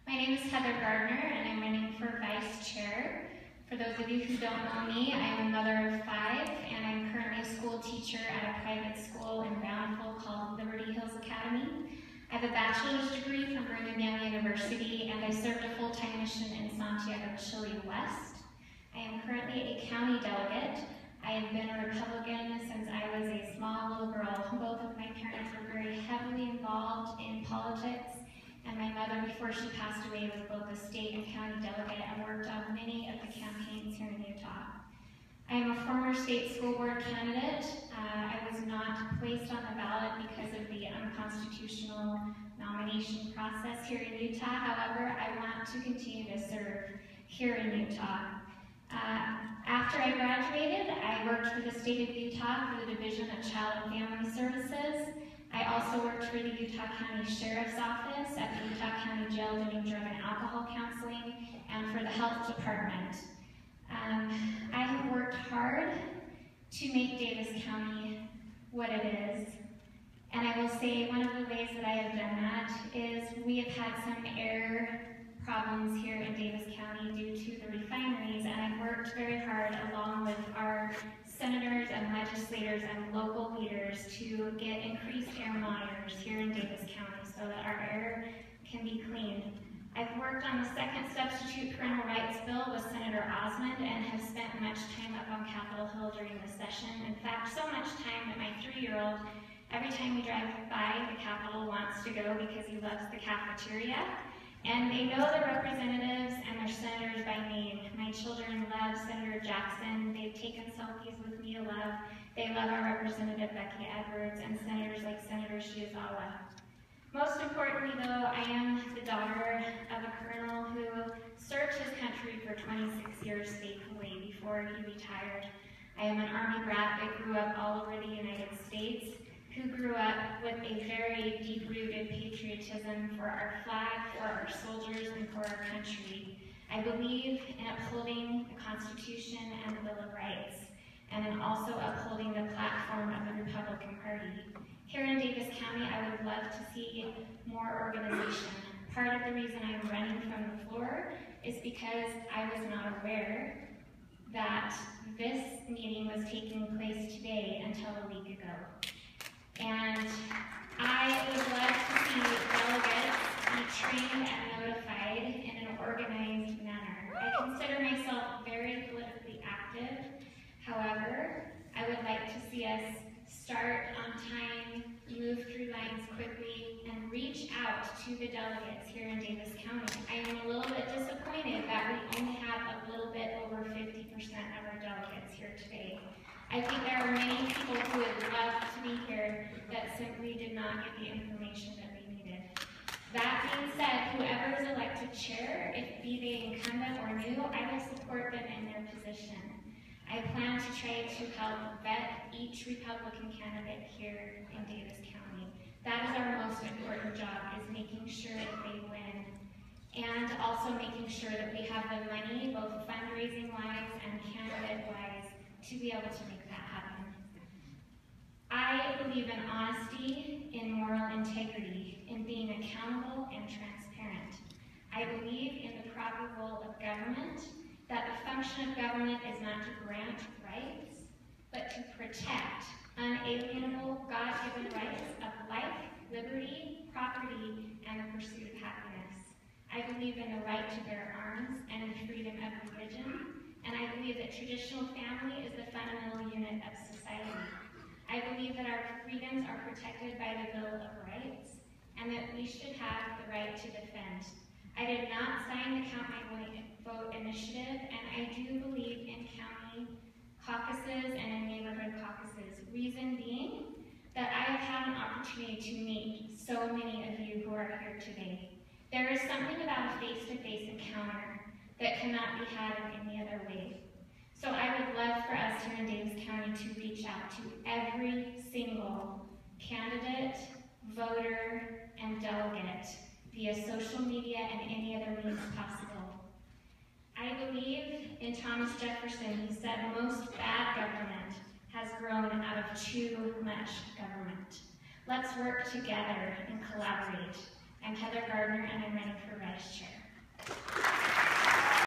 My name is Heather Gardiner, and I'm running for Vice Chair. For those of you who don't know me, I am a mother of 5, and I'm currently a school teacher at a private school in Bountiful called Liberty Hills Academy. I have a bachelor's degree from Brigham Young University, and I served a full-time mission in Santiago, Chile West. I am currently a county delegate. I have been a Republican since I was a small little girl. Both of my parents were very heavily involved in politics, and my mother, before she passed away, was both a state and county delegate and worked on many of the campaigns here in Utah. I am a former state school board candidate. I was not placed on the ballot because of the unconstitutional nomination process here in Utah. However, I want to continue to serve here in Utah. After I graduated, I worked for the state of Utah for the Division of Child and Family Services. I also worked for the Utah County Sheriff's Office at the Utah County Jail doing drug and alcohol counseling, and for the Health Department. I have worked hard to make Davis County what it is, and I will say one of the ways that I have done that is we have had some air problems here in Davis County due to the refineries, and I've worked very hard along with our senators and legislators and local leaders to get increased air monitors here in Davis County so that our air can be clean. I've worked on the second substitute parental rights bill with Senator Osmond and have spent much time up on Capitol Hill during the session. In fact, so much time that my 3-year-old, every time we drive by the Capitol, wants to go because he loves the cafeteria. And they know their representatives and their senators by name. My children love Senator Jackson. They've taken selfies with me to love. They love our Representative Becky Edwards and senators like Senator Shiazawa. Most importantly, though, I am the daughter of a colonel who served his country for 26 years faithfully before he retired. I am an Army brat that grew up all over the United States, who grew up with a very deep-rooted patriotism for our flag, for our soldiers, and for our country. I believe in upholding the Constitution and the Bill of Rights, and in also upholding the platform of the Republican Party. Here in Davis County, I would love to see more organization. Part of the reason I'm running from the floor is because I was not aware that this meeting was taking place today until a week ago. And I would love to see delegates be trained and notified in an organized manner. I consider myself very politically active. However, I would like to see us start on time, move through lines quickly, and reach out to the delegates here in Davis County. I am a little bit disappointed that we only have a little bit over 50% of our delegates here today. I think there are many people who would love to be here that simply did not get the information that we needed. That being said, whoever is elected chair, if be they incumbent or new, I will support them in their position. I plan to try to help vet each Republican candidate here in Davis County. That is our most important job, is making sure that they win, and also making sure that we have the money, both fundraising-wise and candidate-wise, to be able to make that happen. I believe in honesty, in moral integrity, in being accountable and transparent. I believe in the proper role of government, that the function of government is not to grant rights, but to protect unalienable God-given rights of life, liberty, property, and the pursuit of happiness. I believe in the right to bear arms and in freedom of religion. And I believe that traditional family is the fundamental unit of society. I believe that our freedoms are protected by the Bill of Rights, and that we should have the right to defend. I did not sign the Count My Vote initiative, and I do believe in county caucuses and in neighborhood caucuses. Reason being that I have had an opportunity to meet so many of you who are here today. There is something about a face-to-face encounter that cannot be had in any other way. So I would love for us here in Davis County to reach out to every single candidate, voter, and delegate via social media and any other means possible. I believe in Thomas Jefferson. He said most bad government has grown out of too much government. Let's work together and collaborate. I'm Heather Gardiner,